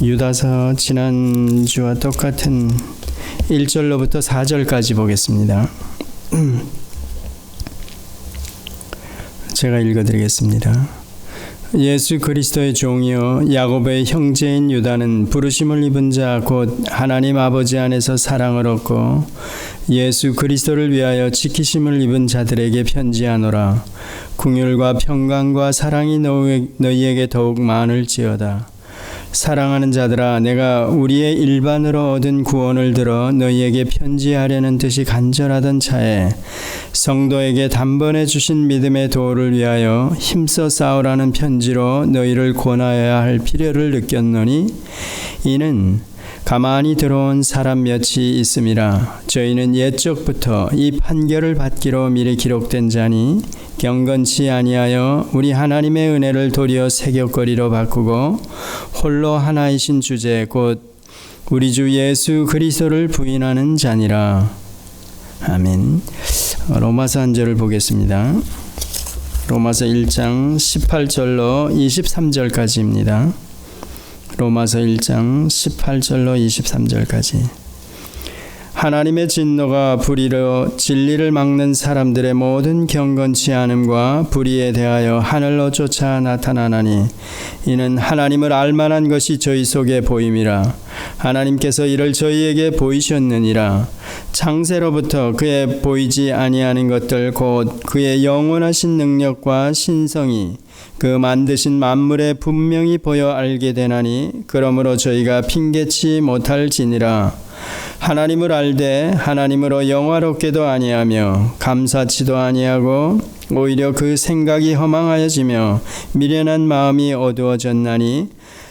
유다서 지난주와 똑같은 1절로부터 4절까지 보겠습니다. 제가 읽어드리겠습니다. 예수 그리스도의 종이요 야곱의 형제인 유다는 부르심을 입은 자 곧 하나님 아버지 안에서 사랑을 얻고 예수 그리스도를 위하여 지키심을 입은 자들에게 편지하노라. 긍휼과 평강과 사랑이 너희에게 더욱 많을지어다. 사랑하는 자들아, 내가 우리의 일반으로 얻은 구원을 들어 너희에게 편지하려는 뜻이 간절하던 차에 성도에게 단번에 주신 믿음의 도를 위하여 힘써 싸우라는 편지로 너희를 권하여야 할 필요를 느꼈노니 이는 가만히 들어온 사람 몇이 있음이라. 저희는 옛적부터 이 판결을 받기로 미리 기록된 자니 경건치 아니하여 우리 하나님의 은혜를 도리어 새겼거리로 바꾸고 홀로 하나이신 주제 곧 우리 주 예수 그리스도를 부인하는 자니라. 아멘. 로마서 한 절을 보겠습니다. 로마서 1장 18절로 23절까지입니다. 로마서 1장 18절로 23절까지. 하나님의 진노가 불의로 진리를 막는 사람들의 모든 경건치 않음과 불의에 대하여 하늘로 쫓아 나타나나니 이는 하나님을 알만한 것이 저희 속에 보임이라. 하나님께서 이를 저희에게 보이셨느니라. 창세로부터 그의 보이지 아니하는 것들 곧 그의 영원하신 능력과 신성이 그 만드신 만물에 분명히 보여 알게 되나니 그러므로 저희가 핑계치 못할지니라. 하나님을 알되 하나님으로 영화롭게도 아니하며 감사치도 아니하고 오히려 그 생각이 허망하여지며 미련한 마음이 어두워졌나니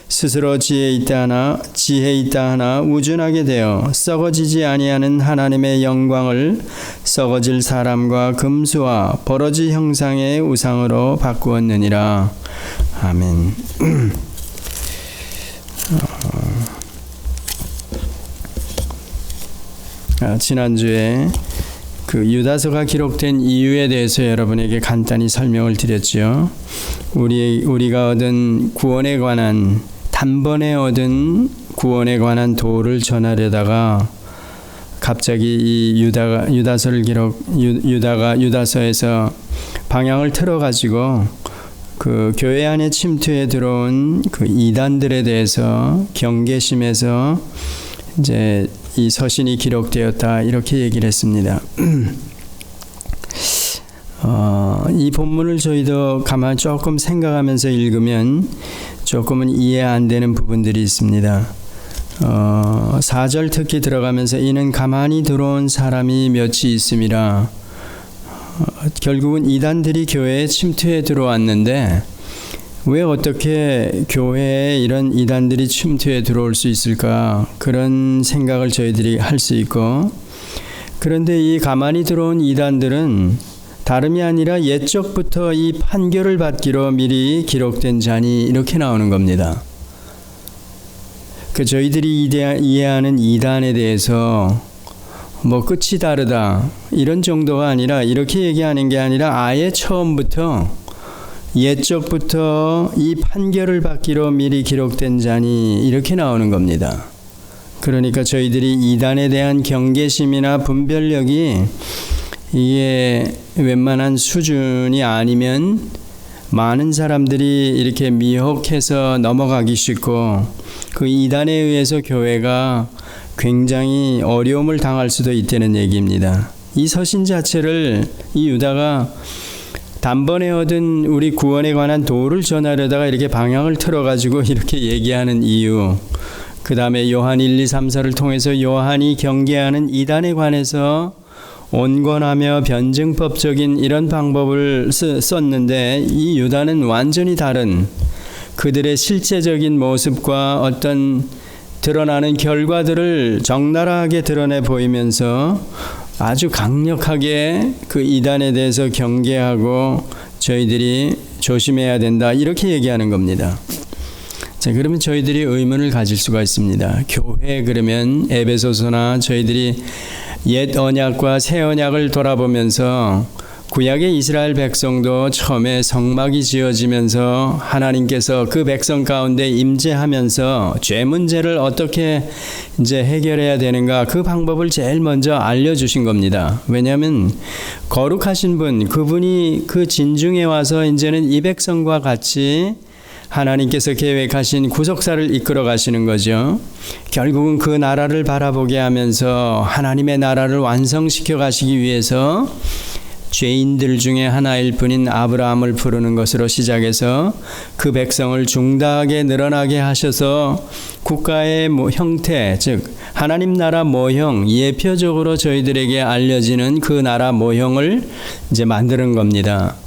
스스로 지혜 있다 하나 우준하게 되어 썩어지지 아니하는 하나님의 영광을 썩어질 사람과 금수와 버러지 형상의 우상으로 바꾸었느니라. 아멘. 지난주에 그 유다서가 기록된 이유에 대해서 여러분에게 간단히 설명을 드렸죠. 우리가 얻은 구원에 관한 단번에 얻은 구원에 관한 도를 전하려다가 갑자기 이 유다서에서 방향을 틀어가지고 그 교회 안에 침투해 들어온 그 이단들에 대해서 경계심에서 이제 이 서신이 기록되었다 이렇게 얘기를 했습니다. 이 본문을 저희도 가만 조금 생각하면서 읽으면 조금은 이해 안 되는 부분들이 있습니다. 4절 특히 들어가면서 이는 가만히 들어온 사람이 몇이 있음이라. 결국은 이단들이 교회에 침투해 들어왔는데 왜 어떻게 교회에 이런 이단들이 침투해 들어올 수 있을까? 그런 생각을 저희들이 할 수 있고, 그런데 이 가만히 들어온 이단들은 다름이 아니라 옛적부터 이 판결을 받기로 미리 기록된 자니 이렇게 나오는 겁니다. 저희들이 이해하는 이단에 대해서 뭐 끝이 다르다 이런 정도가 아니라 이렇게 얘기하는 게 아니라 아예 처음부터 옛적부터 이 판결을 받기로 미리 기록된 자니 이렇게 나오는 겁니다. 그러니까 저희들이 이단에 대한 경계심이나 분별력이 이게 웬만한 수준이 아니면 많은 사람들이 이렇게 미혹해서 넘어가기 쉽고 그 이단에 의해서 교회가 굉장히 어려움을 당할 수도 있다는 얘기입니다. 이 서신 자체를 이 유다가 단번에 얻은 우리 구원에 관한 도를 전하려다가 이렇게 방향을 틀어가지고 이렇게 얘기하는 이유, 그 다음에 요한 1, 2, 3, 4를 통해서 요한이 경계하는 이단에 관해서 온건하며 변증법적인 이런 방법을 썼는데 이 유다는 완전히 다른 그들의 실제적인 모습과 어떤 드러나는 결과들을 적나라하게 드러내 보이면서 아주 강력하게 그 이단에 대해서 경계하고 저희들이 조심해야 된다 이렇게 얘기하는 겁니다. 자, 그러면 저희들이 의문을 가질 수가 있습니다. 교회 그러면 에베소서나 저희들이 옛 언약과 새 언약을 돌아보면서 구약의 이스라엘 백성도 처음에 성막이 지어지면서 하나님께서 그 백성 가운데 임재하면서 죄 문제를 어떻게 이제 해결해야 되는가 그 방법을 제일 먼저 알려주신 겁니다. 왜냐하면 거룩하신 분, 그분이 그 진중에 와서 이제는 이 백성과 같이 하나님께서 계획하신 구속사를 이끌어 가시는 거죠. 결국은 그 나라를 바라보게 하면서 하나님의 나라를 완성시켜 가시기 위해서 죄인들 중에 하나일 뿐인 아브라함을 부르는 것으로 시작해서 그 백성을 중다하게 늘어나게 하셔서 국가의 형태, 즉 하나님 나라 모형, 예표적으로 저희들에게 알려지는 그 나라 모형을 이제 만드는 겁니다.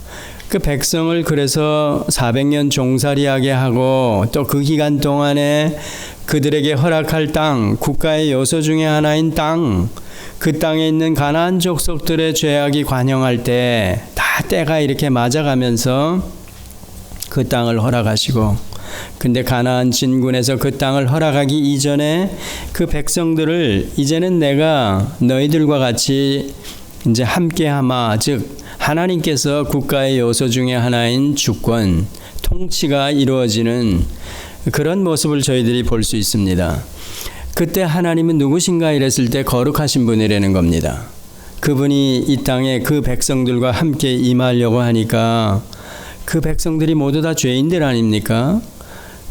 그 백성을 그래서 400년 종살이하게 하고 또 그 기간 동안에 그들에게 허락할 땅, 국가의 요소 중에 하나인 땅, 그 땅에 있는 가나안 족속들의 죄악이 관영할 때 다 때가 이렇게 맞아가면서 그 땅을 허락하시고, 근데 가나안 진군에서 그 땅을 허락하기 이전에 그 백성들을 이제는 내가 너희들과 같이 이제 함께하마, 즉 하나님께서 국가의 요소 중에 하나인 주권, 통치가 이루어지는 그런 모습을 저희들이 볼 수 있습니다. 그때 하나님은 누구신가 이랬을 때 거룩하신 분이라는 겁니다. 그분이 이 땅에 그 백성들과 함께 임하려고 하니까 그 백성들이 모두 다 죄인들 아닙니까?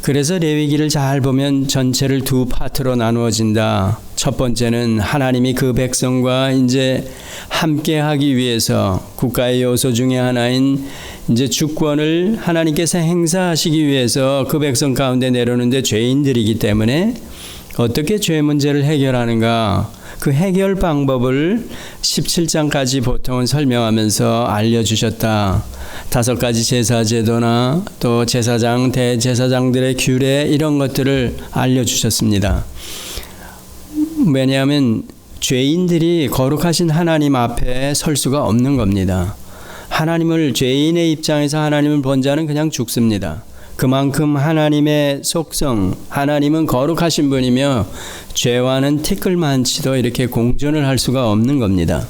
그래서 레위기를 잘 보면 전체를 두 파트로 나누어진다. 첫 번째는 하나님이 그 백성과 이제 함께 하기 위해서 국가의 요소 중에 하나인 이제 주권을 하나님께서 행사하시기 위해서 그 백성 가운데 내려오는데 죄인들이기 때문에 어떻게 죄 문제를 해결하는가, 그 해결 방법을 17장까지 보통은 설명하면서 알려주셨다. 5가지 제사 제도나 또 제사장, 대제사장들의 규례 이런 것들을 알려주셨습니다. 왜냐하면 죄인들이 거룩하신 하나님 앞에 설 수가 없는 겁니다. 하나님을, 죄인의 입장에서 하나님을 본 자는 그냥 죽습니다. 그만큼 하나님의 속성, 하나님은 거룩하신 분이며 죄와는 티끌만치도 이렇게 공존을 할 수가 없는 겁니다.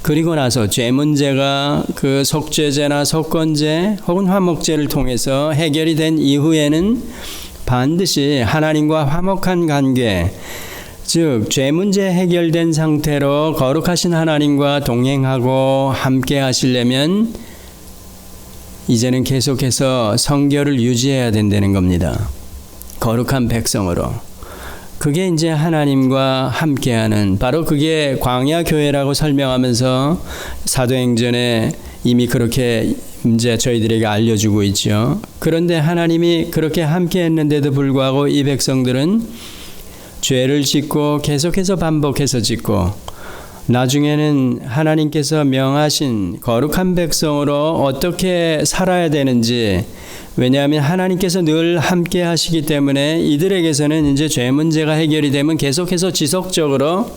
그리고 나서 죄 문제가 그 속죄제나 속건제 혹은 화목제를 통해서 해결이 된 이후에는 반드시 하나님과 화목한 관계, 즉 죄 문제 해결된 상태로 거룩하신 하나님과 동행하고 함께 하시려면 이제는 계속해서 성결을 유지해야 된다는 겁니다. 거룩한 백성으로. 그게 이제 하나님과 함께하는, 바로 그게 광야 교회라고 설명하면서 사도행전에 이미 그렇게 이제 저희들에게 알려주고 있죠. 그런데 하나님이 그렇게 함께 했는데도 불구하고 이 백성들은 죄를 짓고 계속해서 반복해서 짓고, 나중에는 하나님께서 명하신 거룩한 백성으로 어떻게 살아야 되는지, 왜냐하면 하나님께서 늘 함께 하시기 때문에 이들에게서는 이제 죄 문제가 해결이 되면 계속해서 지속적으로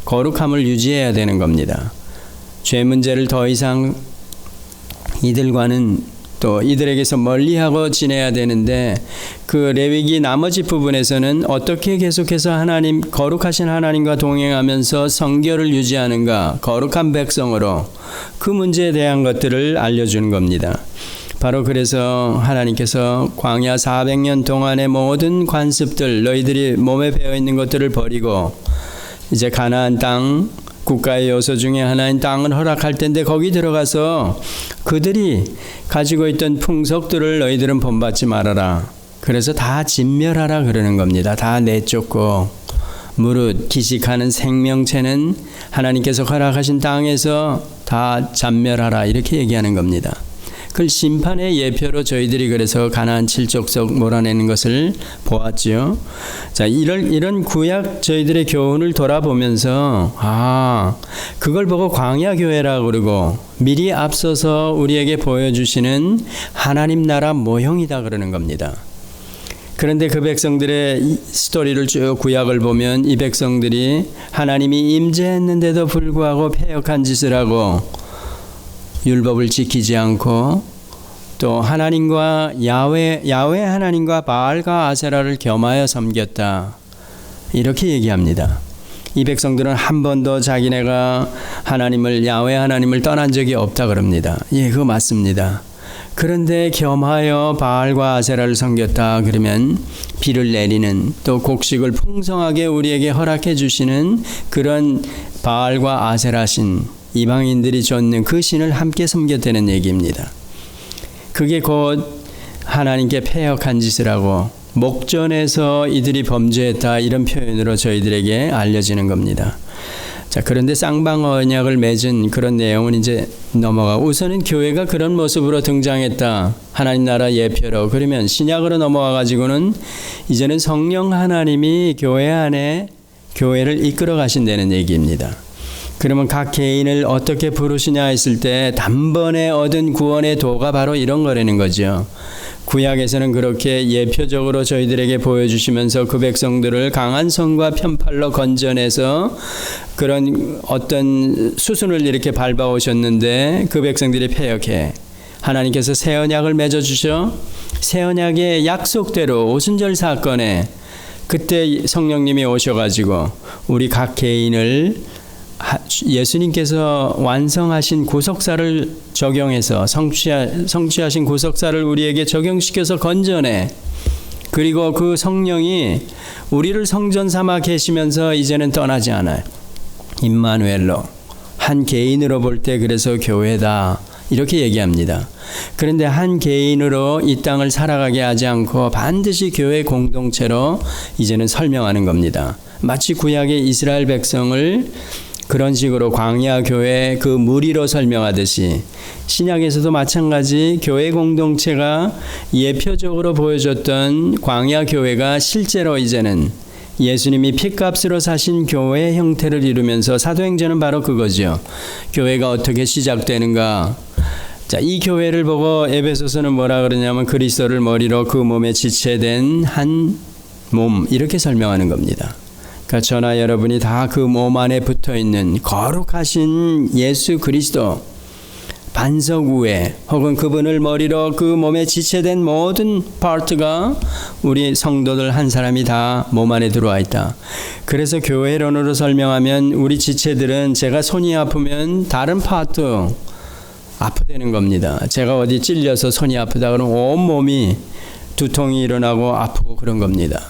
거룩함을 유지해야 되는 겁니다. 죄 문제를 더 이상 이들과는 또 이들에게서 멀리하고 지내야 되는데, 그 레위기 나머지 부분에서는 어떻게 계속해서 하나님, 거룩하신 하나님과 동행하면서 성결을 유지하는가, 거룩한 백성으로 그 문제에 대한 것들을 알려주는 겁니다. 바로 그래서 하나님께서 광야 400년 동안의 모든 관습들, 너희들이 몸에 배어있는 것들을 버리고 이제 가나안 땅, 국가의 요소 중에 하나인 땅을 허락할 텐데 거기 들어가서 그들이 가지고 있던 풍속들을 너희들은 본받지 말아라. 그래서 다 진멸하라 그러는 겁니다. 다 내쫓고 무릇 기식하는 생명체는 하나님께서 허락하신 땅에서 다 잔멸하라, 이렇게 얘기하는 겁니다. 그 심판의 예표로 저희들이 그래서 가나안 7족속 몰아내는 것을 보았죠. 자, 이런 구약 저희들의 교훈을 돌아보면서 그걸 보고 광야 교회라고 그러고 미리 앞서서 우리에게 보여주시는 하나님 나라 모형이다 그러는 겁니다. 그런데 그 백성들의 스토리를 쭉 구약을 보면 이 백성들이 하나님이 임재했는데도 불구하고 패역한 짓을 하고 율법을 지키지 않고 또 하나님과 야훼 하나님과 바알과 아세라를 겸하여 섬겼다, 이렇게 얘기합니다. 이 백성들은 한 번도 자기네가 하나님을, 야훼 하나님을 떠난 적이 없다 그럽니다. 예, 그거 맞습니다. 그런데 겸하여 바알과 아세라를 섬겼다 그러면 비를 내리는, 또 곡식을 풍성하게 우리에게 허락해 주시는 그런 바알과 아세라 신, 이방인들이 좇는 그 신을 함께 섬겼다는 얘기입니다. 그게 곧 하나님께 패역한 짓을 하고 목전에서 이들이 범죄했다, 이런 표현으로 저희들에게 알려지는 겁니다. 자, 그런데 쌍방 언약을 맺은 그런 내용은 이제 넘어가고, 우선은 교회가 그런 모습으로 등장했다, 하나님 나라 예표로. 그러면 신약으로 넘어와 가지고는 이제는 성령 하나님이 교회 안에 교회를 이끌어 가신다는 얘기입니다. 그러면 각 개인을 어떻게 부르시냐 했을 때 단번에 얻은 구원의 도가 바로 이런 거라는 거죠. 구약에서는 그렇게 예표적으로 저희들에게 보여주시면서 그 백성들을 강한 손과 편팔로 건져내서 그런 어떤 수순을 이렇게 밟아오셨는데, 그 백성들이 패역해 하나님께서 새 언약을 맺어주셔 새 언약의 약속대로 오순절 사건에 그때 성령님이 오셔가지고 우리 각 개인을 예수님께서 완성하신 구속사를 적용해서 성취하신 구속사를 우리에게 적용시켜서 건져내. 그리고 그 성령이 우리를 성전 삼아 계시면서 이제는 떠나지 않아요. 임마누엘로, 한 개인으로 볼 때 그래서 교회다, 이렇게 얘기합니다. 그런데 한 개인으로 이 땅을 살아가게 하지 않고 반드시 교회 공동체로 이제는 설명하는 겁니다. 마치 구약의 이스라엘 백성을 그런 식으로 광야 교회 그 무리로 설명하듯이 신약에서도 마찬가지 교회 공동체가 예표적으로 보여줬던 광야 교회가 실제로 이제는 예수님이 핏값으로 사신 교회의 형태를 이루면서, 사도행전은 바로 그거죠. 교회가 어떻게 시작되는가. 자, 이 교회를 보고 에베소서는 뭐라 그러냐면 그리스도를 머리로 그 몸에 지체된 한 몸, 이렇게 설명하는 겁니다. 그러니까 저나 여러분이 다 그 몸 안에 붙어있는 거룩하신 예수 그리스도, 반석 위에 혹은 그분을 머리로 그 몸에 지체된 모든 파트가 우리 성도들 한 사람이 다 몸 안에 들어와 있다. 그래서 교회론으로 설명하면 우리 지체들은 제가 손이 아프면 다른 파트 아프다는 겁니다. 제가 어디 찔려서 손이 아프다 그러면 온몸이 두통이 일어나고 아프고 그런 겁니다.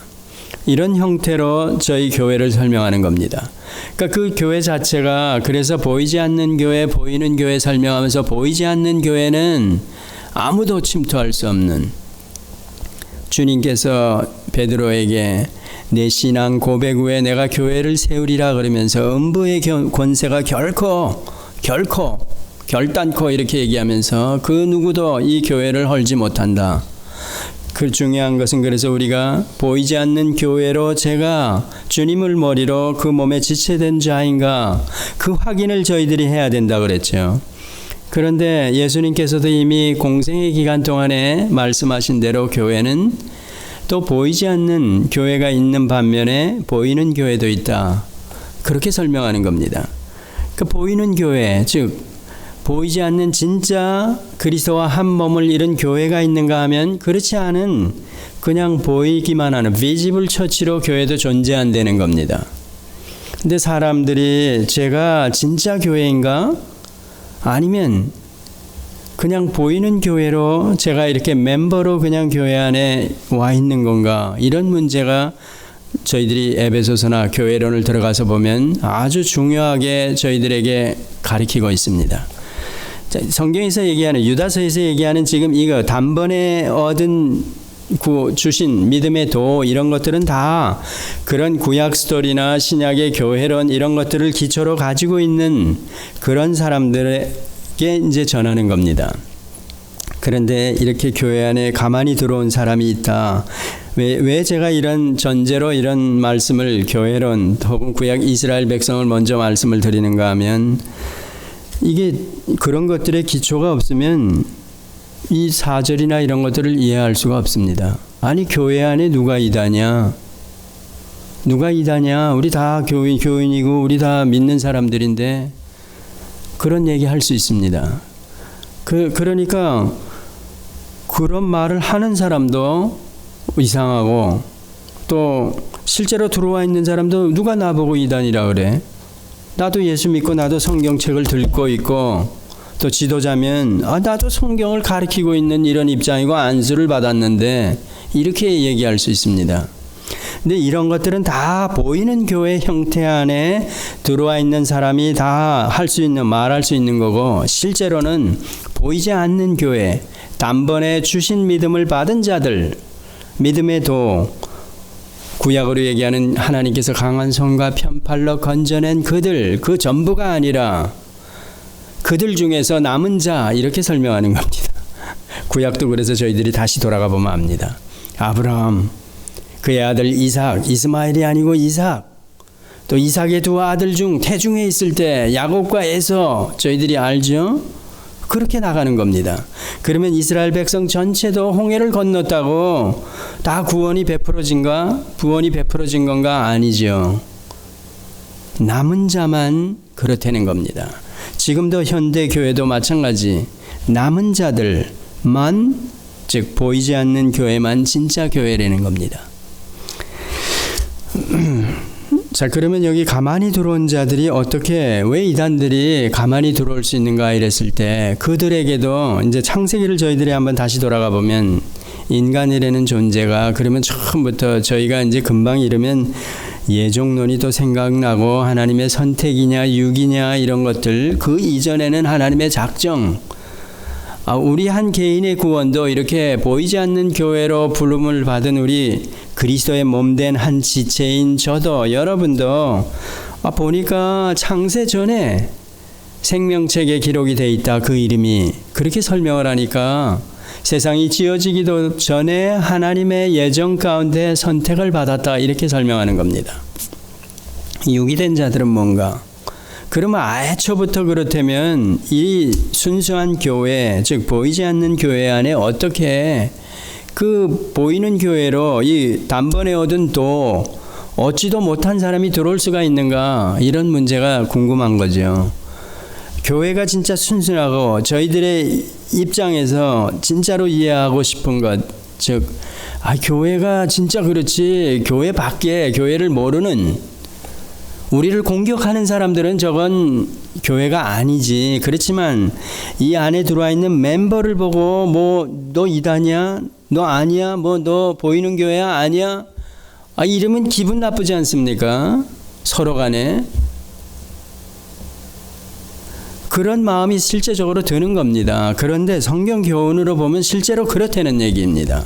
이런 형태로 저희 교회를 설명하는 겁니다. 그러니까 그 교회 자체가, 그래서 보이지 않는 교회, 보이는 교회 설명하면서 보이지 않는 교회는 아무도 침투할 수 없는, 주님께서 베드로에게 내 신앙 고백 후에 내가 교회를 세우리라 그러면서 음부의 권세가 결단코 이렇게 얘기하면서 그 누구도 이 교회를 헐지 못한다. 그 중요한 것은, 그래서 우리가 보이지 않는 교회로 제가 주님을 머리로 그 몸에 지체된 자인가, 그 확인을 저희들이 해야 된다 그랬죠. 그런데 예수님께서도 이미 공생의 기간 동안에 말씀하신 대로 교회는 또 보이지 않는 교회가 있는 반면에 보이는 교회도 있다, 그렇게 설명하는 겁니다. 그 보이는 교회, 즉 보이지 않는 진짜 그리스도와 한 몸을 이룬 교회가 있는가 하면 그렇지 않은, 그냥 보이기만 하는 비지블 처치로 교회도 존재한다는 겁니다. 근데 사람들이 제가 진짜 교회인가? 아니면 그냥 보이는 교회로 제가 이렇게 멤버로 그냥 교회 안에 와 있는 건가? 이런 문제가 저희들이 에베소서나 교회론을 들어가서 보면 아주 중요하게 저희들에게 가르치고 있습니다. 성경에서 얘기하는, 유다서에서 얘기하는 지금 이거 단번에 얻은 주신 믿음의 도, 이런 것들은 다 그런 구약 스토리나 신약의 교회론 이런 것들을 기초로 가지고 있는 그런 사람들에게 이제 전하는 겁니다. 그런데 이렇게 교회 안에 가만히 들어온 사람이 있다. 왜 제가 이런 전제로 이런 말씀을 교회론 혹은 구약 이스라엘 백성을 먼저 말씀을 드리는가 하면, 이게 그런 것들의 기초가 없으면 이 4절이나 이런 것들을 이해할 수가 없습니다. 아니, 교회 안에 누가 이다냐? 우리 다 교인이고 우리 다 믿는 사람들인데, 그런 얘기 할 수 있습니다. 그러니까 그런 말을 하는 사람도 이상하고 또 실제로 들어와 있는 사람도 누가 나보고 이단이라 그래? 나도 예수 믿고 나도 성경책을 들고 있고 또 지도자면 나도 성경을 가르치고 있는 이런 입장이고 안수를 받았는데 이렇게 얘기할 수 있습니다. 근데 이런 것들은 다 보이는 교회 형태 안에 들어와 있는 사람이 다 할 수 있는 말할 수 있는 거고 실제로는 보이지 않는 교회 단번에 주신 믿음을 받은 자들 믿음의 도 구약으로 얘기하는 하나님께서 강한 손과 편팔로 건져낸 그들 그 전부가 아니라 그들 중에서 남은 자 이렇게 설명하는 겁니다. 구약도 그래서 저희들이 다시 돌아가 보면 압니다. 아브라함 그의 아들 이삭 이스마엘이 아니고 이삭 또 이삭의 두 아들 중 태중에 있을 때 야곱과 에서 저희들이 알죠? 그렇게 나가는 겁니다. 그러면 이스라엘 백성 전체도 홍해를 건넜다고 다 구원이 베풀어진가? 구원이 베풀어진 건가? 아니죠. 남은 자만 그렇다는 겁니다. 지금도 현대 교회도 마찬가지 남은 자들만 즉 보이지 않는 교회만 진짜 교회라는 겁니다. 자 그러면 여기 가만히 들어온 자들이 어떻게 왜 이단들이 가만히 들어올 수 있는가 이랬을 때 그들에게도 이제 창세기를 저희들이 한번 다시 돌아가 보면 인간이라는 존재가 그러면 처음부터 저희가 이제 금방 이러면 예종론이 또 생각나고 하나님의 선택이냐 육이냐 이런 것들 그 이전에는 하나님의 작정 우리 한 개인의 구원도 이렇게 보이지 않는 교회로 부름을 받은 우리 그리스도의 몸된 한 지체인 저도 여러분도 보니까 창세 전에 생명책에 기록이 돼 있다 그 이름이 그렇게 설명을 하니까 세상이 지어지기도 전에 하나님의 예정 가운데 선택을 받았다 이렇게 설명하는 겁니다. 육이 된 자들은 뭔가? 그러면 애초부터 그렇다면 이 순수한 교회 즉 보이지 않는 교회 안에 어떻게 그 보이는 교회로 이 단번에 얻은 도 얻지도 못한 사람이 들어올 수가 있는가 이런 문제가 궁금한 거죠. 교회가 진짜 순수하고 저희들의 입장에서 진짜로 이해하고 싶은 것 즉 교회가 진짜 그렇지 교회 밖에 교회를 모르는 우리를 공격하는 사람들은 저건 교회가 아니지. 그렇지만 이 안에 들어와 있는 멤버를 보고 뭐 너 이단이야? 너 아니야? 뭐 너 보이는 교회야? 아니야? 이러면 기분 나쁘지 않습니까? 서로 간에. 그런 마음이 실제적으로 드는 겁니다. 그런데 성경 교훈으로 보면 실제로 그렇다는 얘기입니다.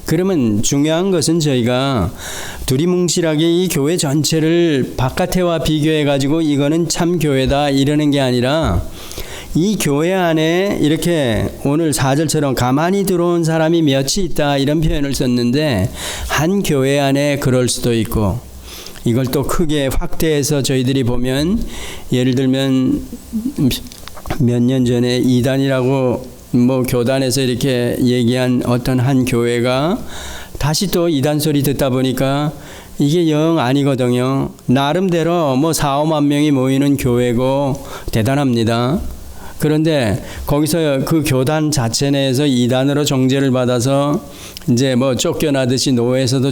그러면 중요한 것은 저희가 두리뭉실하게 이 교회 전체를 바깥에와 비교해 가지고 이거는 참 교회다 이러는 게 아니라 이 교회 안에 이렇게 오늘 4절처럼 가만히 들어온 사람이 몇이 있다 이런 표현을 썼는데 한 교회 안에 그럴 수도 있고 이걸 또 크게 확대해서 저희들이 보면 예를 들면 몇 년 전에 이단이라고 뭐 교단에서 이렇게 얘기한 어떤 한 교회가 다시 또 이단 소리 듣다 보니까 이게 영 아니거든요. 나름대로 뭐 4, 5만 명이 모이는 교회고 대단합니다. 그런데 거기서 그 교단 자체 내에서 이단으로 정죄를 받아서 이제 뭐 쫓겨나듯이 노예에서도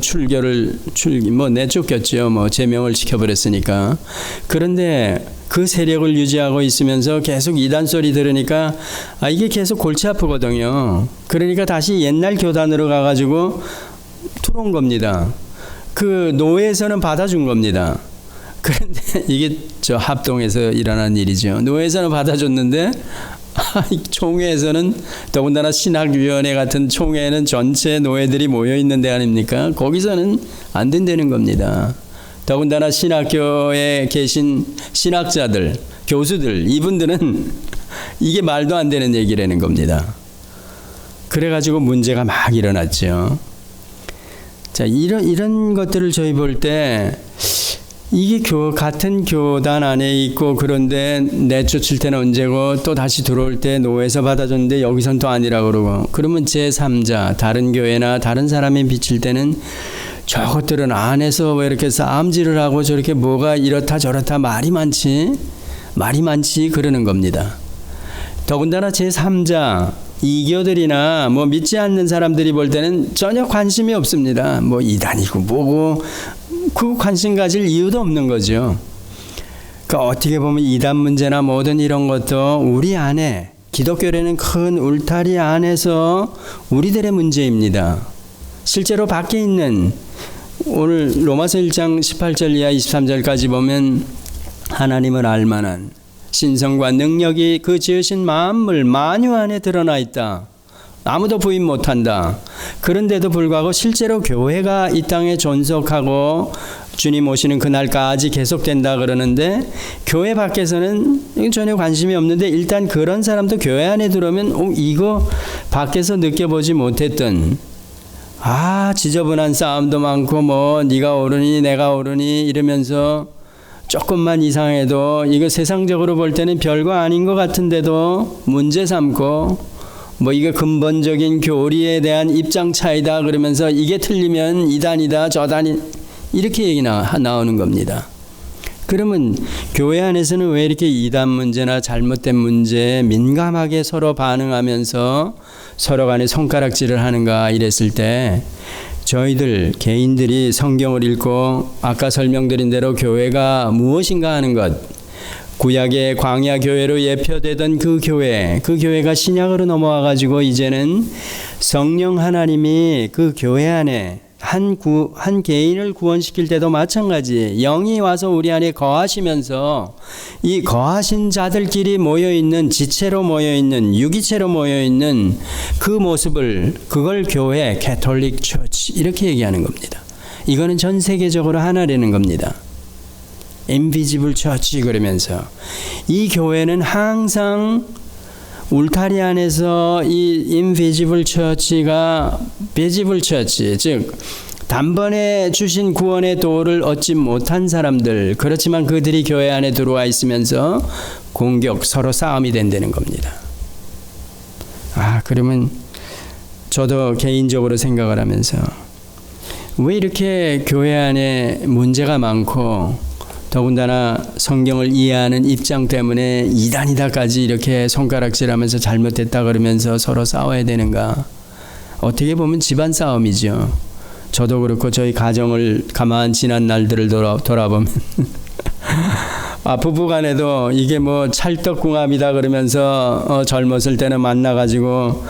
뭐 내쫓겼죠. 뭐 제명을 시켜버렸으니까. 그런데 그 세력을 유지하고 있으면서 계속 이단 소리 들으니까 이게 계속 골치 아프거든요. 그러니까 다시 옛날 교단으로 가가지고 들어온 겁니다. 그 노예에서는 받아준 겁니다. 그런데 이게 저 합동에서 일어난 일이죠. 노예에서는 받아줬는데 총회에서는 더군다나 신학위원회 같은 총회에는 전체 노예들이 모여있는 데 아닙니까? 거기서는 안 된다는 겁니다. 더군다나 신학교에 계신 신학자들, 교수들 이분들은 이게 말도 안 되는 얘기라는 겁니다. 그래가지고 문제가 막 일어났죠. 자, 이런 것들을 저희 볼 때 이게 같은 교단 안에 있고 그런데 내쫓을 때는 언제고 또 다시 들어올 때 노예에서 받아줬는데 여기선 또 아니라고 그러고 그러면 제3자 다른 교회나 다른 사람이 비칠 때는 저것들은 안에서 왜 이렇게 싸움질을 하고 저렇게 뭐가 이렇다 저렇다 말이 많지 그러는 겁니다. 더군다나 제3자 이교들이나 뭐 믿지 않는 사람들이 볼 때는 전혀 관심이 없습니다. 뭐 이단이고 뭐고 그 관심 가질 이유도 없는 거죠. 그러니까 어떻게 보면 이단 문제나 모든 이런 것도 우리 안에 기독교라는 큰 울타리 안에서 우리들의 문제입니다. 실제로 밖에 있는 오늘 로마서 1장 18절 이하 23절까지 보면 하나님을 알만한 신성과 능력이 그 지으신 만물 만유 안에 드러나 있다. 아무도 부인 못한다. 그런데도 불구하고 실제로 교회가 이 땅에 존속하고 주님 오시는 그날까지 계속된다 그러는데 교회 밖에서는 전혀 관심이 없는데 일단 그런 사람도 교회 안에 들어오면 이거 밖에서 느껴보지 못했던 지저분한 싸움도 많고 뭐 네가 옳으니 내가 옳으니 이러면서 조금만 이상해도 이거 세상적으로 볼 때는 별거 아닌 것 같은데도 문제 삼고 뭐 이게 근본적인 교리에 대한 입장 차이다 그러면서 이게 틀리면 이단이다 저단이 이렇게 얘기 나오는 겁니다. 그러면 교회 안에서는 왜 이렇게 이단 문제나 잘못된 문제에 민감하게 서로 반응하면서 서로 간에 손가락질을 하는가 이랬을 때 저희들 개인들이 성경을 읽고 아까 설명드린 대로 교회가 무엇인가 하는 것, 구약의 광야 교회로 예표되던 그 교회가 신약으로 넘어와 가지고 이제는 성령 하나님이 그 교회 안에 한 개인을 구원시킬 때도 마찬가지 영이 와서 우리 안에 거하시면서 이 거하신 자들끼리 모여있는 지체로 모여있는 유기체로 모여있는 그 모습을 그걸 교회 캐톨릭 처치 이렇게 얘기하는 겁니다. 이거는 전 세계적으로 하나라는 겁니다. 인비지블 처치 그러면서 이 교회는 항상 울타리 안에서 이 인비지블 처치가 비지블 처치 즉 단번에 주신 구원의 도를 얻지 못한 사람들 그렇지만 그들이 교회 안에 들어와 있으면서 공격 서로 싸움이 된다는 겁니다. 그러면 저도 개인적으로 생각을 하면서 왜 이렇게 교회 안에 문제가 많고 더군다나 성경을 이해하는 입장 때문에 이단이다까지 이렇게 손가락질하면서 잘못됐다 그러면서 서로 싸워야 되는가? 어떻게 보면 집안 싸움이죠. 저도 그렇고 저희 가정을 가만 지난 날들을 돌아보면 부부간에도 이게 뭐 찰떡궁합이다 그러면서 젊었을 때는 만나가지고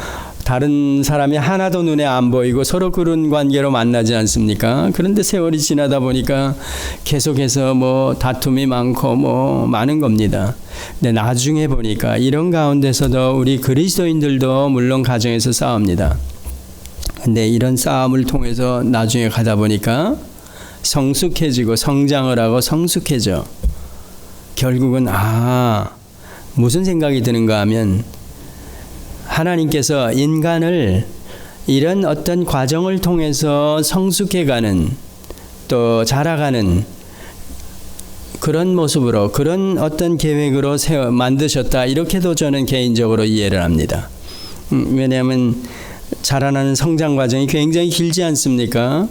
다른 사람이 하나도 눈에 안 보이고 서로 그런 관계로 만나지 않습니까? 그런데 세월이 지나다 보니까 계속해서 뭐 다툼이 많고 뭐 많은 겁니다. 근데 나중에 보니까 이런 가운데서도 우리 그리스도인들도 물론 가정에서 싸웁니다. 근데 이런 싸움을 통해서 나중에 가다 보니까 성숙해지고 성장을 하고 성숙해져. 결국은 무슨 생각이 드는가 하면 하나님께서 인간을 이런 어떤 과정을 통해서 성숙해가는 또 자라가는 그런 모습으로 그런 어떤 계획으로 만드셨다 이렇게도 저는 개인적으로 이해를 합니다. 왜냐하면 자라나는 성장 과정이 굉장히 길지 않습니까?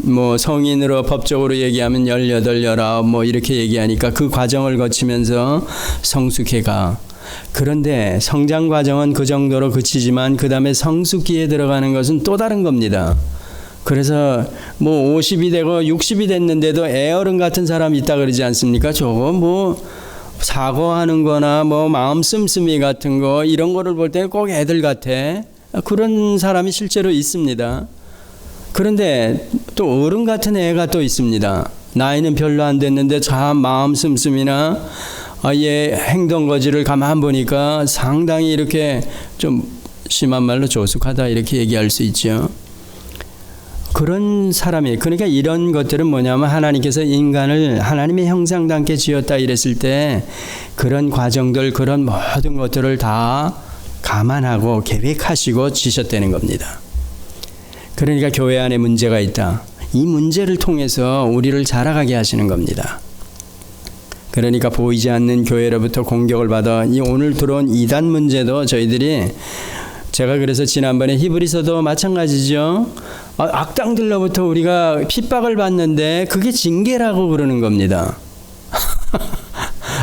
뭐 성인으로 법적으로 얘기하면 18, 19 뭐 이렇게 얘기하니까 그 과정을 거치면서 성숙해가. 그런데 성장 과정은 그 정도로 그치지만 그 다음에 성숙기에 들어가는 것은 또 다른 겁니다. 그래서 뭐 50이 되고 60이 됐는데도 애어른 같은 사람이 있다 그러지 않습니까? 저거 뭐 사고하는 거나 뭐 마음 씀씀이 같은 거 이런 거를 볼 때 꼭 애들 같아. 그런 사람이 실제로 있습니다. 그런데 또 어른 같은 애가 또 있습니다. 나이는 별로 안 됐는데 참 마음 씀씀이나 얘 행동 거지를 가만 보니까 상당히 이렇게 좀 심한 말로 조숙하다 이렇게 얘기할 수 있죠. 그런 사람이 그러니까 이런 것들은 뭐냐면 하나님께서 인간을 하나님의 형상답게 지었다 이랬을 때 그런 과정들 그런 모든 것들을 다 감안하고 계획하시고 지셨다는 겁니다. 그러니까 교회 안에 문제가 있다. 이 문제를 통해서 우리를 자라가게 하시는 겁니다. 그러니까 보이지 않는 교회로부터 공격을 받아 이 오늘 들어온 이단 문제도 저희들이 제가 그래서 지난번에 히브리서도 마찬가지죠. 악당들로부터 우리가 핍박을 받는데 그게 징계라고 그러는 겁니다.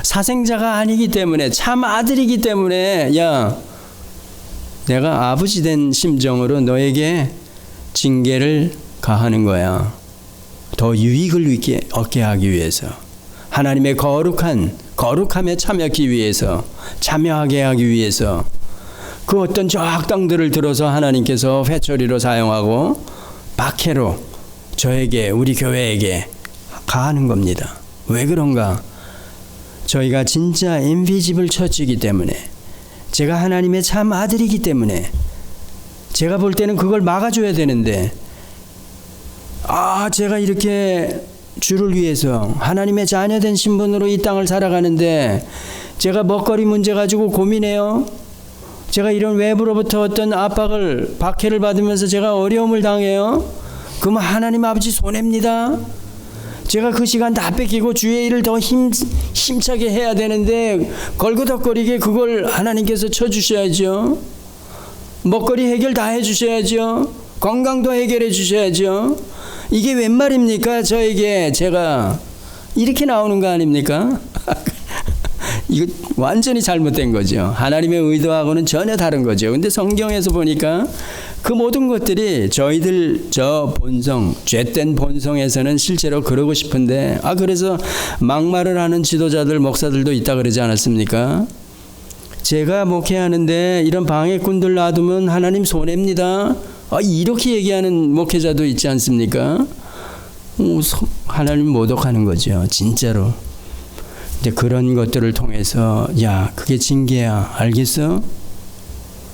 사생자가 아니기 때문에 참 아들이기 때문에 내가 아버지 된 심정으로 너에게 징계를 가하는 거야. 더 유익을 얻게 하기 위해서. 하나님의 거룩함에 참여하기 위해서, 참여하게 하기 위해서 그 어떤 저 악당들을 들어서 하나님께서 회초리로 사용하고 박해로 저에게, 우리 교회에게 가하는 겁니다. 왜 그런가? 저희가 진짜 인비지블 처치이기 때문에, 제가 하나님의 참 아들이기 때문에, 제가 볼 때는 그걸 막아줘야 되는데, 제가 이렇게 주를 위해서 하나님의 자녀된 신분으로 이 땅을 살아가는데 제가 먹거리 문제 가지고 고민해요. 제가 이런 외부로부터 어떤 압박을, 박해를 받으면서 제가 어려움을 당해요. 그러면 하나님 아버지 손해입니다. 제가 그 시간 다 뺏기고 주의 일을 더 힘차게 해야 되는데 걸그덕거리게 그걸 하나님께서 쳐주셔야죠. 먹거리 해결 다 해주셔야죠. 건강도 해결해 주셔야죠. 이게 웬 말입니까? 저에게 제가 이렇게 나오는 거 아닙니까? 이거 완전히 잘못된 거죠. 하나님의 의도하고는 전혀 다른 거죠. 근데 성경에서 보니까 그 모든 것들이 저희들 저 본성, 죄된 본성에서는 실제로 그러고 싶은데, 그래서 막말을 하는 지도자들, 목사들도 있다 그러지 않았습니까? 제가 목회하는데 이런 방해꾼들 놔두면 하나님 손해입니다. 이렇게 얘기하는 목회자도 있지 않습니까? 하나님 모독하는 거죠. 진짜로. 근데 그런 것들을 통해서 그게 징계야. 알겠어?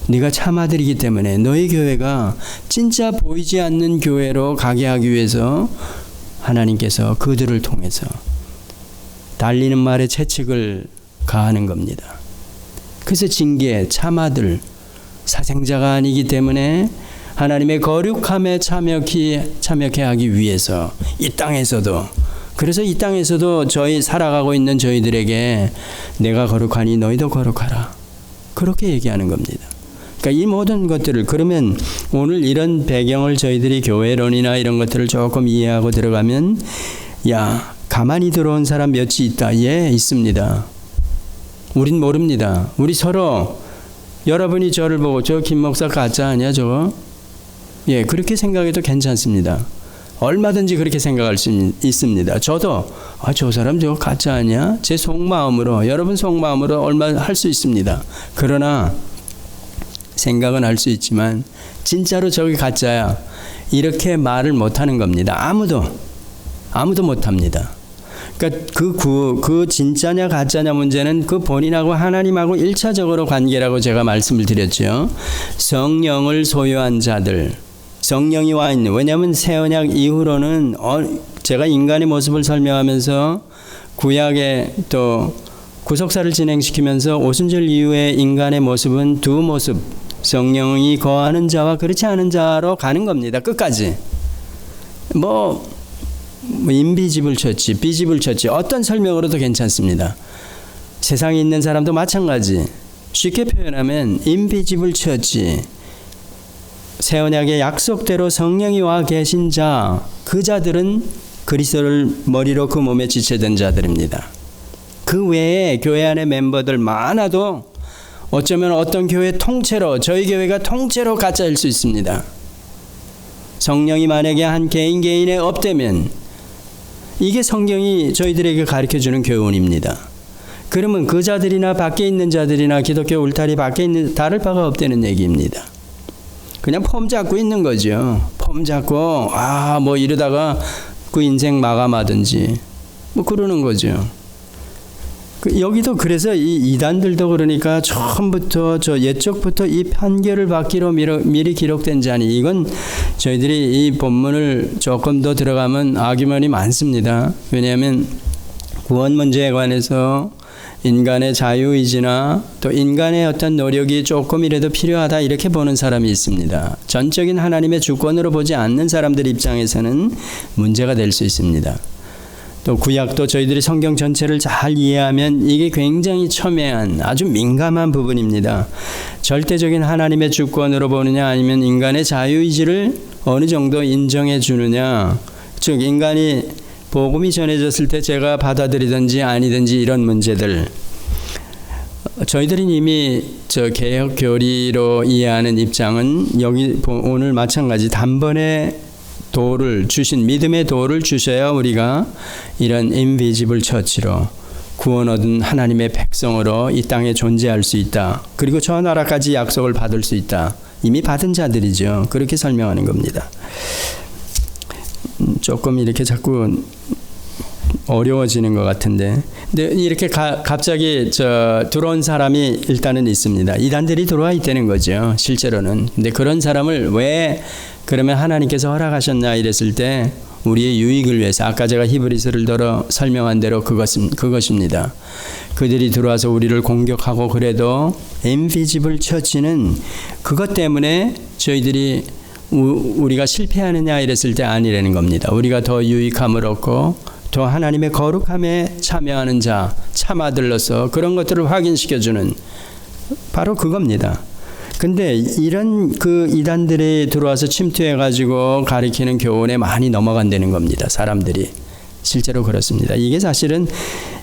네가 참 아들이기 때문에 너희 교회가 진짜 보이지 않는 교회로 가게 하기 위해서 하나님께서 그들을 통해서 달리는 말에 채찍을 가하는 겁니다. 그래서 징계, 참 아들, 사생자가 아니기 때문에 하나님의 거룩함에 참여케 하기 위해서 이 땅에서도, 그래서 이 땅에서도 저희 살아가고 있는 저희들에게 내가 거룩하니 너희도 거룩하라. 그렇게 얘기하는 겁니다. 그러니까 이 모든 것들을, 그러면 오늘 이런 배경을 저희들이 교회론이나 이런 것들을 조금 이해하고 들어가면, 가만히 들어온 사람 몇이 있다. 예, 있습니다. 우린 모릅니다. 우리 서로, 여러분이 저를 보고 저 김 목사 가짜 아니야 저거? 예, 그렇게 생각해도 괜찮습니다. 얼마든지 그렇게 생각할 수 있습니다. 저도 저 사람 저거 가짜 아니야? 제 속마음으로, 여러분 속마음으로 얼마 할 수 있습니다. 그러나 생각은 할 수 있지만 진짜로 저기 가짜야, 이렇게 말을 못하는 겁니다. 아무도 못합니다. 그러니까 그 진짜냐 가짜냐 문제는 그 본인하고 하나님하고 1차적으로 관계라고 제가 말씀을 드렸죠. 성령을 소유한 자들, 성령이 와 있는, 왜냐하면 새 언약 이후로는 제가 인간의 모습을 설명하면서 구약의 또 구속사를 진행시키면서 오순절 이후의 인간의 모습은 두 모습, 성령이 거하는 자와 그렇지 않은 자로 가는 겁니다. 끝까지. 인비지블 처치, 비지블 처치, 어떤 설명으로도 괜찮습니다. 세상에 있는 사람도 마찬가지. 쉽게 표현하면 인비지블 처치, 새 언약의 약속대로 성령이 와 계신 자, 그 자들은 그리스도를 머리로 그 몸에 지체된 자들입니다. 그 외에 교회 안에 멤버들 많아도 어쩌면 어떤 교회 통째로, 저희 교회가 통째로 가짜일 수 있습니다. 성령이 만약에 한 개인의 업되면 이게 성경이 저희들에게 가르쳐주는 교훈입니다. 그러면 그 자들이나 밖에 있는 자들이나 기독교 울타리 밖에 있는 다를 바가 없다는 얘기입니다. 그냥 폼 잡고 있는 거죠. 폼 잡고 이러다가 그 인생 마감하든지 그러는 거죠. 여기도 그래서 이 이단들도 그러니까 처음부터 옛적부터 이 판결을 받기로 미리 기록된 자니, 이건 저희들이 이 본문을 조금 더 들어가면 아규먼이 많습니다. 왜냐하면 구원 문제에 관해서 인간의 자유의지나 또 인간의 어떤 노력이 조금이라도 필요하다 이렇게 보는 사람이 있습니다. 전적인 하나님의 주권으로 보지 않는 사람들 입장에서는 문제가 될 수 있습니다. 또 구약도 저희들이 성경 전체를 잘 이해하면 이게 굉장히 첨예한 아주 민감한 부분입니다. 절대적인 하나님의 주권으로 보느냐 아니면 인간의 자유의지를 어느 정도 인정해 주느냐, 즉 인간이 복음이 전해졌을 때 제가 받아들이든지 아니든지 이런 문제들, 저희들은 이미 저 개혁 교리로 이해하는 입장은 여기 오늘 마찬가지 단번에 도를 주신 믿음의 도를 주셔야 우리가 이런 인비지블 처치로 구원 얻은 하나님의 백성으로 이 땅에 존재할 수 있다. 그리고 저 나라까지 약속을 받을 수 있다. 이미 받은 자들이죠. 그렇게 설명하는 겁니다. 조금 이렇게 자꾸 어려워지는 것 같은데, 근데 이렇게 갑자기 들어온 사람이 일단은 있습니다. 이단들이 들어와 있다는 거죠. 실제로는. 근데 그런 사람을 왜 그러면 하나님께서 허락하셨나 이랬을 때 우리의 유익을 위해서, 아까 제가 히브리서를 들어 설명한 대로 그것입니다. 그들이 들어와서 우리를 공격하고 그래도 인비지블 처치는 그것 때문에 저희들이 우리가 실패하느냐 이랬을 때 아니라는 겁니다. 우리가 더 유익함을 얻고 더 하나님의 거룩함에 참여하는 자, 참아들러서 그런 것들을 확인시켜주는 바로 그겁니다. 근데 이런 그 이단들이 들어와서 침투해가지고 가리키는 교훈에 많이 넘어간다는 겁니다. 사람들이. 실제로 그렇습니다. 이게 사실은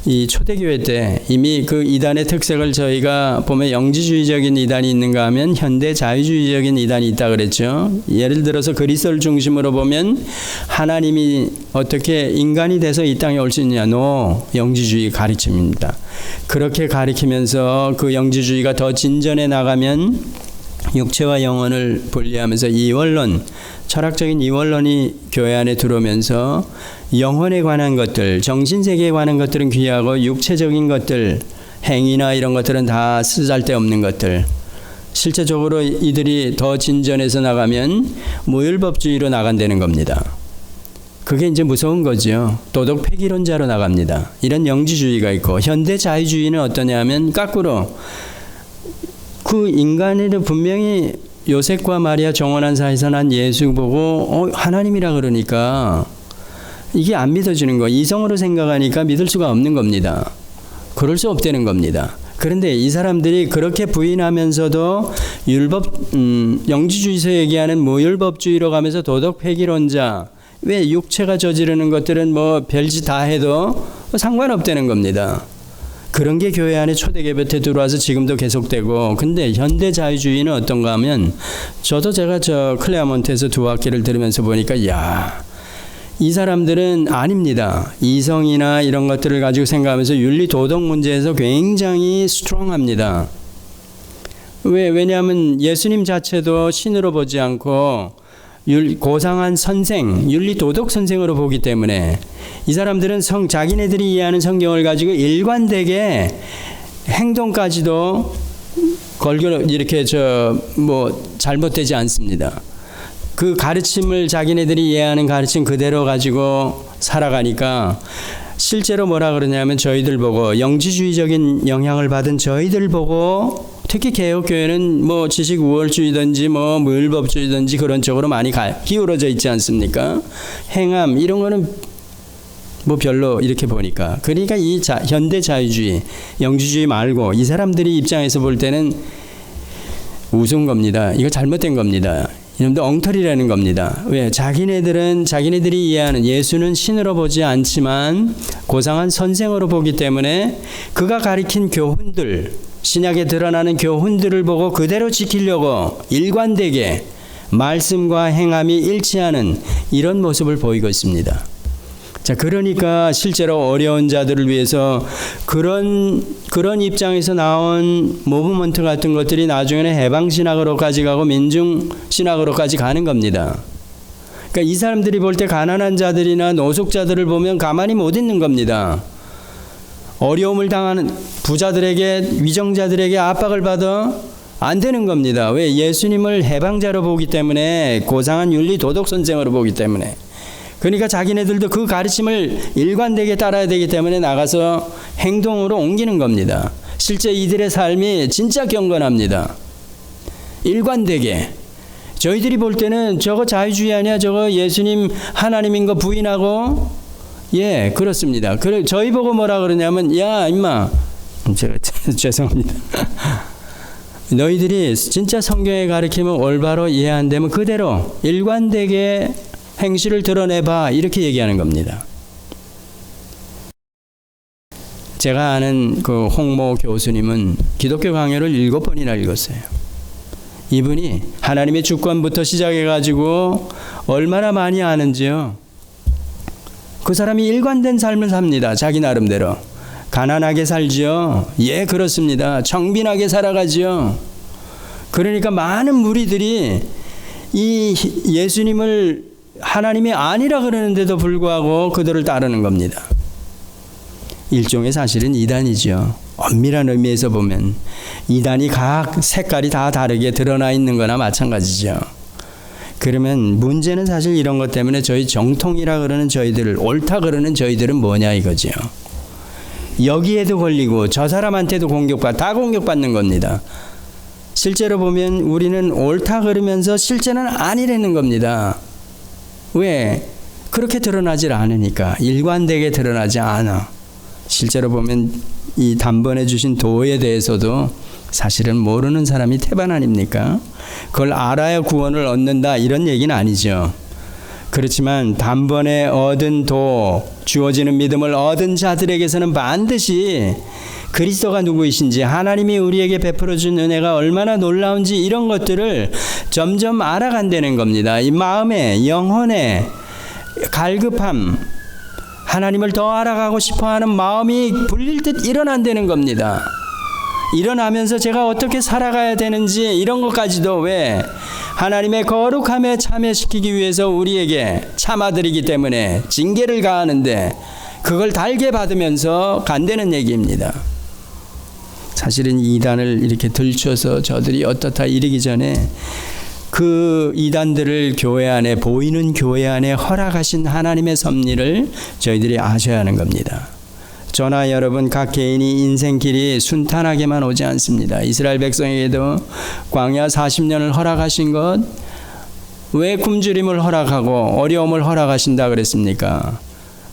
이 초대교회 때 이미 그 이단의 특색을 저희가 보면 영지주의적인 이단이 있는가 하면 현대 자유주의적인 이단이 있다 그랬죠. 예를 들어서 그리스도를 중심으로 보면 하나님이 어떻게 인간이 돼서 이 땅에 올 수 있느냐. 영지주의 가르침입니다. 그렇게 가리키면서 그 영지주의가 더 진전해 나가면 육체와 영혼을 분리하면서 이원론, 철학적인 이원론이 교회 안에 들어오면서 영혼에 관한 것들, 정신세계에 관한 것들은 귀하고 육체적인 것들, 행위나 이런 것들은 다 쓰잘데없는 것들. 실제적으로 이들이 더 진전해서 나가면 무율법주의로 나간다는 겁니다. 그게 이제 무서운 거죠. 도덕 폐기론자로 나갑니다. 이런 영지주의가 있고, 현대 자유주의는 어떠냐 하면 거꾸로 그 인간을 분명히 요셉과 마리아 정원한 사이에서 난 예수 보고 하나님이라 그러니까 이게 안 믿어지는 거. 이성으로 생각하니까 믿을 수가 없는 겁니다. 그럴 수 없다는 겁니다. 그런데 이 사람들이 그렇게 부인하면서도 영지주의에서 얘기하는 무율법주의로 가면서 도덕 폐기론자, 왜 육체가 저지르는 것들은 뭐 별짓 다 해도 상관없다는 겁니다. 그런 게 교회 안에 초대교회 들어와서 지금도 계속되고, 근데 현대 자유주의는 어떤가 하면, 제가 클레어몬트에서 두 학기를 들으면서 보니까, 이 사람들은 아닙니다. 이성이나 이런 것들을 가지고 생각하면서 윤리 도덕 문제에서 굉장히 스트롱합니다. 왜냐하면 예수님 자체도 신으로 보지 않고 고상한 선생, 윤리 도덕 선생으로 보기 때문에 이 사람들은 자기네들이 이해하는 성경을 가지고 일관되게 행동까지도 이렇게 잘못되지 않습니다. 그 가르침을 자기네들이 이해하는 가르침 그대로 가지고 살아가니까 실제로 뭐라 그러냐면 저희들 보고, 영지주의적인 영향을 받은 저희들 보고, 특히 개혁교회는 뭐 지식 우월주의든지 뭐 무율법주의든지 그런 쪽으로 많이 기울어져 있지 않습니까? 행함 이런 거는 뭐 별로 이렇게 보니까. 그러니까 이 현대 자유주의, 영지주의 말고 이 사람들이 입장에서 볼 때는 우스운 겁니다. 이거 잘못된 겁니다. 이놈들 엉터리라는 겁니다. 왜? 자기네들이 이해하는 예수는 신으로 보지 않지만 고상한 선생으로 보기 때문에 그가 가리킨 교훈들, 신약에 드러나는 교훈들을 보고 그대로 지키려고 일관되게 말씀과 행함이 일치하는 이런 모습을 보이고 있습니다. 자, 그러니까 실제로 어려운 자들을 위해서 그런 입장에서 나온 무브먼트 같은 것들이 나중에는 해방신학으로까지 가고 민중신학으로까지 가는 겁니다. 그러니까 이 사람들이 볼 때 가난한 자들이나 노숙자들을 보면 가만히 못 있는 겁니다. 어려움을 당하는 부자들에게, 위정자들에게 압박을 받아 안 되는 겁니다. 왜? 예수님을 해방자로 보기 때문에, 고상한 윤리 도덕 선생으로 보기 때문에. 그러니까 자기네들도 그 가르침을 일관되게 따라야 되기 때문에 나가서 행동으로 옮기는 겁니다. 실제 이들의 삶이 진짜 경건합니다. 일관되게. 저희들이 볼 때는 저거 자유주의 아니야? 저거 예수님 하나님인 거 부인하고, 예, 그렇습니다. 저희 보고 뭐라 그러냐면, 야, 임마. 제가 죄송합니다. 너희들이 진짜 성경에 가르치면 올바로 이해 안 되면 그대로 일관되게 행실을 드러내봐, 이렇게 얘기하는 겁니다. 제가 아는 그 홍모 교수님은 기독교 강요를 7번이나 읽었어요. 이분이 하나님의 주권부터 시작해가지고 얼마나 많이 아는지요. 그 사람이 일관된 삶을 삽니다. 자기 나름대로. 가난하게 살지요. 예, 그렇습니다. 청빈하게 살아가지요. 그러니까 많은 무리들이 이 예수님을 하나님이 아니라 그러는데도 불구하고 그들을 따르는 겁니다. 일종의 사실은 이단이죠. 엄밀한 의미에서 보면 이단이 각 색깔이 다 다르게 드러나 있는 거나 마찬가지죠. 그러면 문제는 사실 이런 것 때문에 저희 정통이라 그러는 저희들을, 옳다 그러는 저희들은 뭐냐 이거죠. 여기에도 걸리고 저 사람한테도 다 공격받는 겁니다. 실제로 보면 우리는 옳다 그러면서 실제는 아니라는 겁니다. 왜? 그렇게 드러나질 않으니까. 일관되게 드러나지 않아. 실제로 보면 이 단번에 주신 도에 대해서도 사실은 모르는 사람이 태반 아닙니까? 그걸 알아야 구원을 얻는다 이런 얘기는 아니죠. 그렇지만 단번에 얻은 도, 주어지는 믿음을 얻은 자들에게서는 반드시 그리스도가 누구이신지, 하나님이 우리에게 베풀어준 은혜가 얼마나 놀라운지 이런 것들을 점점 알아간다는 겁니다. 이 마음의, 영혼의 갈급함, 하나님을 더 알아가고 싶어하는 마음이 불릴 듯 일어난다는 겁니다. 일어나면서 제가 어떻게 살아가야 되는지 이런 것까지도 왜 하나님의 거룩함에 참여시키기 위해서 우리에게 참아드리기 때문에 징계를 가하는데 그걸 달게 받으면서 간다는 얘기입니다. 사실은 이단을 이렇게 들춰서 저들이 어떻다 이르기 전에 그 이단들을 교회 안에, 보이는 교회 안에 허락하신 하나님의 섭리를 저희들이 아셔야 하는 겁니다. 저나 여러분 각 개인이 인생길이 순탄하게만 오지 않습니다. 이스라엘 백성에게도 광야 40년을 허락하신 것, 왜 굶주림을 허락하고 어려움을 허락하신다 그랬습니까?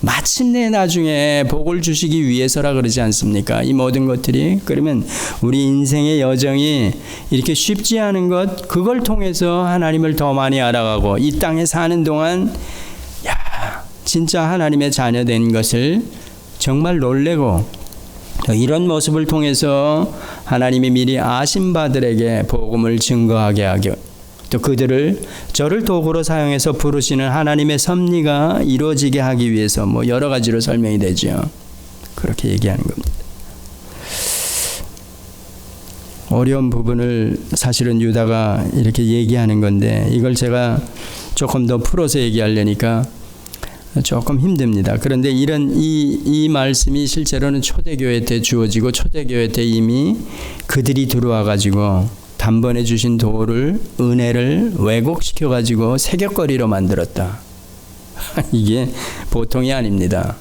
마침내 나중에 복을 주시기 위해서라 그러지 않습니까? 이 모든 것들이. 그러면 우리 인생의 여정이 이렇게 쉽지 않은 것, 그걸 통해서 하나님을 더 많이 알아가고 이 땅에 사는 동안 진짜 하나님의 자녀된 것을 정말 놀래고 이런 모습을 통해서 하나님이 미리 아신 바들에게 복음을 증거하게 하고 또 그들을 저를 도구로 사용해서 부르시는 하나님의 섭리가 이루어지게 하기 위해서 뭐 여러 가지로 설명이 되죠. 그렇게 얘기하는 겁니다. 어려운 부분을 사실은 유다가 이렇게 얘기하는 건데 이걸 제가 조금 더 풀어서 얘기하려니까 조금 힘듭니다. 그런데 이 말씀이 실제로는 초대교회 때 주어지고 초대교회 때 이미 그들이 들어와 가지고 단번에 주신 도를, 은혜를 왜곡시켜 가지고 새벽거리로 만들었다. 이게 보통이 아닙니다.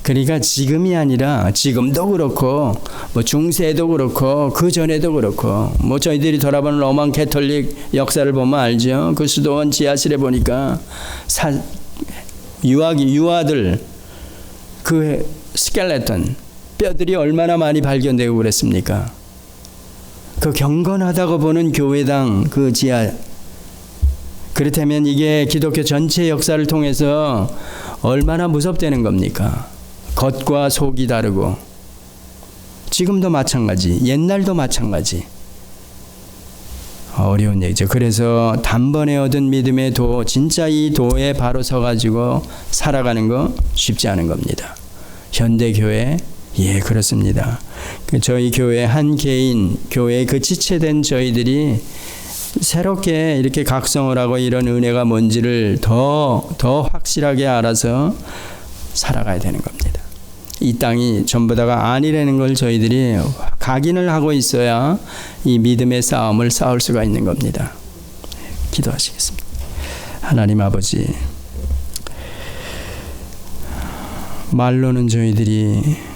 그러니까 지금이 아니라 지금도 그렇고 뭐 중세도 그렇고 그 전에도 그렇고 뭐 저희들이 돌아보는 로만 캐톨릭 역사를 보면 알죠. 그 수도원 지하실에 보니까 유아들 그 스켈레톤 뼈들이 얼마나 많이 발견되고 그랬습니까? 그 경건하다고 보는 교회당 그 지하, 그렇다면 이게 기독교 전체 역사를 통해서 얼마나 무섭다는 겁니까? 겉과 속이 다르고 지금도 마찬가지, 옛날도 마찬가지. 어려운 얘기죠. 그래서 단번에 얻은 믿음의 도, 진짜 이 도에 바로 서가지고 살아가는 거 쉽지 않은 겁니다. 현대교회, 예, 그렇습니다. 저희 교회 한 개인, 교회에 그 지체된 저희들이 새롭게 이렇게 각성을 하고 이런 은혜가 뭔지를 더 확실하게 알아서 살아가야 되는 겁니다. 이 땅이 전부 다가 아니라는 걸 저희들이 각인을 하고 있어야 이 믿음의 싸움을 싸울 수가 있는 겁니다. 기도하시겠습니다. 하나님 아버지, 말로는 저희들이